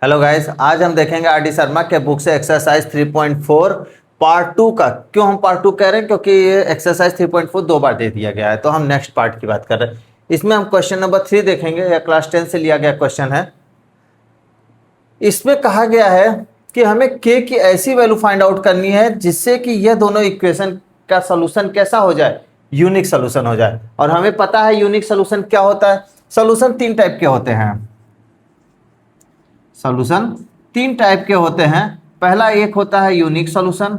Hello guys, आज हम देखेंगे आर.डी. शर्मा के बुक से एक्सरसाइज 3.4 पार्ट 2 का। क्यों हम पार्ट 2 कह रहे हैं? क्योंकि ये एक्सरसाइज 3.4 दो बार दे दिया गया है, तो हम नेक्स्ट पार्ट की बात कर रहे हैं। इसमें हम क्वेश्चन नंबर 3 देखेंगे, यह क्लास 10 से लिया गया क्वेश्चन है। इसमें कहा गया है कि हमें k की ऐसी वैल्यू फाइंड आउट करनी है जिससे कि यह दोनों इक्वेशन का सोल्यूशन कैसा हो जाए, यूनिक सोल्यूशन हो जाए। और हमें पता है यूनिक सोल्यूशन क्या होता है। सोल्यूशन तीन टाइप के होते हैं। सॉल्यूशन तीन टाइप के होते हैं। पहला एक होता है यूनिक सॉल्यूशन,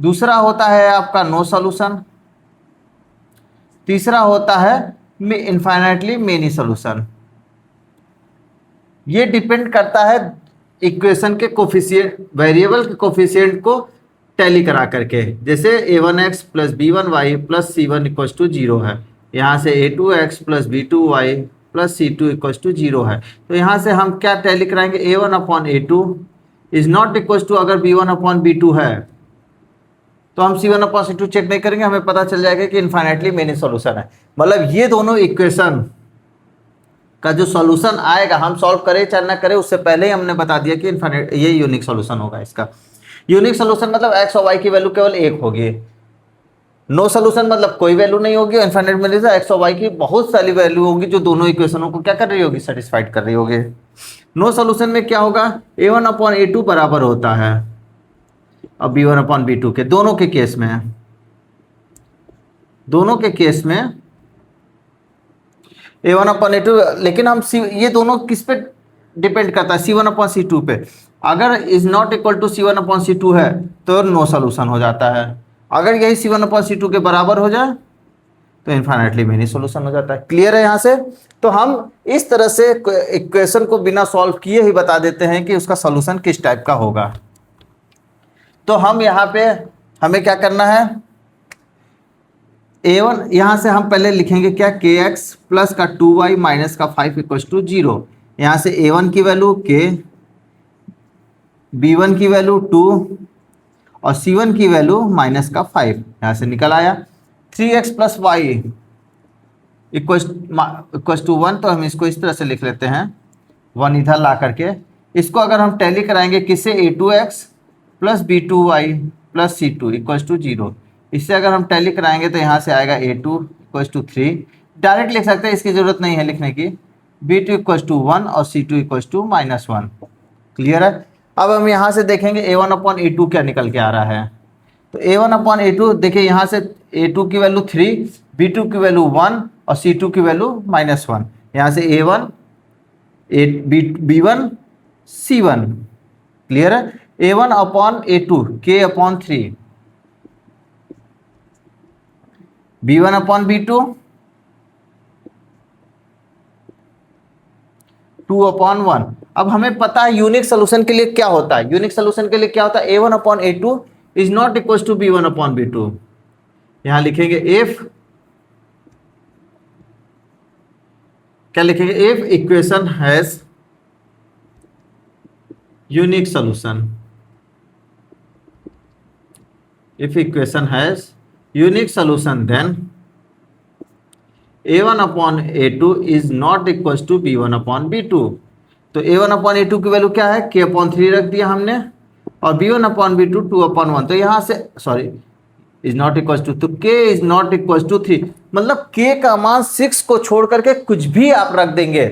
दूसरा होता है आपका नो सॉल्यूशन, तीसरा होता है इनफाइनाइटली मेनी सॉल्यूशन। ये डिपेंड करता है इक्वेशन के कोफिशिएंट, वेरिएबल के कोफिशिएंट को टैली करा करके। जैसे a1x plus b1y plus c1 equal to 0 है, यहाँ से a2x plus b2y plus c2 equal to 0 है। तो यहाँ से हम क्या टैली कराएंगे, a1 upon a2 is not equal to, अगर b1 अपॉन b2 है तो हम c1 अपॉन c2 चेक नहीं करेंगे, हमें पता चल जाएगा कि इनफाइनाइटली मेनी सॉल्यूशन है। मतलब ये दोनों इक्वेशन का जो सॉल्यूशन आएगा, हम सॉल्व करें चाहे ना करें, उससे पहले ही हमने बता दिया कि इनफाइनाइट ये यूनिक सॉल्यूशन होगा। इसका यूनिक सॉल्यूशन मतलब x और y की वैल्यू केवल एक होगी। नो सॉल्यूशन मतलब कोई वैल्यू नहीं होगी। इनफाइनाइट में x और y की बहुत सारी वैल्यू होगी जो दोनों इक्वेशनों को क्या कर रही होगी, सेटिस्फाइड कर रही होगी। नो सॉल्यूशन में क्या होगा, a1 अपॉन a2 बराबर होता है अब b1 अपॉन b2 के। दोनों के केस में a1 अपॉन a2, लेकिन हम ये दोनों किस पे डिपेंड करता है, c1 अपॉन c2 पे। अगर is not equal to c1 upon c2 है तो नो सॉल्यूशन हो जाता है। अगर यही c1 अपॉन c2 के बराबर हो जाए तो इनफाइनाइटली मेनी सॉल्यूशन हो जाता है। क्लियर है यहाँ से? तो हम इस तरह से इक्वेशन को बिना सॉल्व किए ही बता देते हैं कि उसका सॉल्यूशन किस टाइप का होगा। तो हम यहाँ पे हमें क्या करना है, a1 यहाँ से हम पहले लिखेंगे क्या, kx प्लस का 2y माइनस का 5 इक्वल टू 0। यहाँ से a1 की वैल्यू k, b1 की वैल्यू 2 और c1 की वैल्यू माइनस का 5 यहाँ से निकल आया। 3x plus Y equal to 1, तो हम इसको इस तरह से लिख लेते हैं, 1 इधर ला करके। इसको अगर हम टैली कराएंगे किससे, a2x plus b2y plus c2 equal to 0। इससे अगर हम टैली कराएंगे तो यहाँ से आएगा a2 इक्वल टू 3। डायरेक्ट लिख सकते हैं, इसकी ज़रूरत नहीं है लिखने की। b2 इक्वल टू 1 और c2 इक्वल टू -1। क्लियर है? अब हम यहाँ से देखेंगे a1 अपॉन a2 क्या निकल के आ रहा है। तो a1 अपॉन a2 देखिए, यहाँ से a2 की वैल्यू 3, b2 की वैल्यू 1 और c2 की वैल्यू -1। यहाँ से a1 b1 c1। क्लियर है? a1 upon a2 k upon 3, b1 upon b2 2 upon 1। अब हमें पता है यूनिक सोल्यूशन के लिए क्या होता है। यूनिक सोल्यूशन के लिए क्या होता है, a1 upon a2 is not equal to b1 upon b2। यहां लिखेंगे इफ, क्या लिखेंगे, if equation has unique solution. If equation has unique solution then a1 upon a2 is not equal to b1 upon b2। तो a1 upon a2 की value क्या है, k upon 3 रख दिया हमने, और b1 अपॉन b2 2 अपॉन 1। तो यहाँ से sorry is not equal to, तो k is not equal to 3, मतलब k का मान 6 को छोड़ करके कुछ भी आप रख देंगे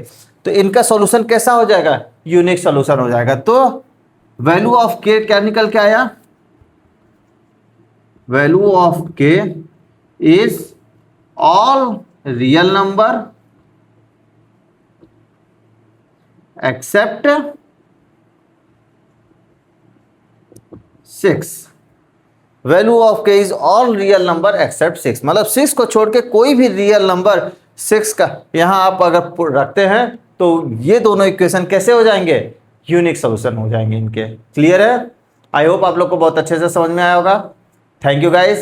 तो इनका सॉल्यूशन कैसा हो जाएगा, यूनिक सॉल्यूशन हो जाएगा। तो वैल्यू ऑफ k क्या निकल के आया, value of k is all real number except 6। Value of k is all real number except 6, मतलब 6 को छोड़ के कोई भी रियल नंबर 6 का यहां आप अगर रखते हैं तो ये दोनों इक्वेशन कैसे हो जाएंगे, यूनिक सॉल्यूशन हो जाएंगे इनके। क्लियर है? आई होप आप लोग को बहुत अच्छे से समझ में आया होगा। Thank you guys.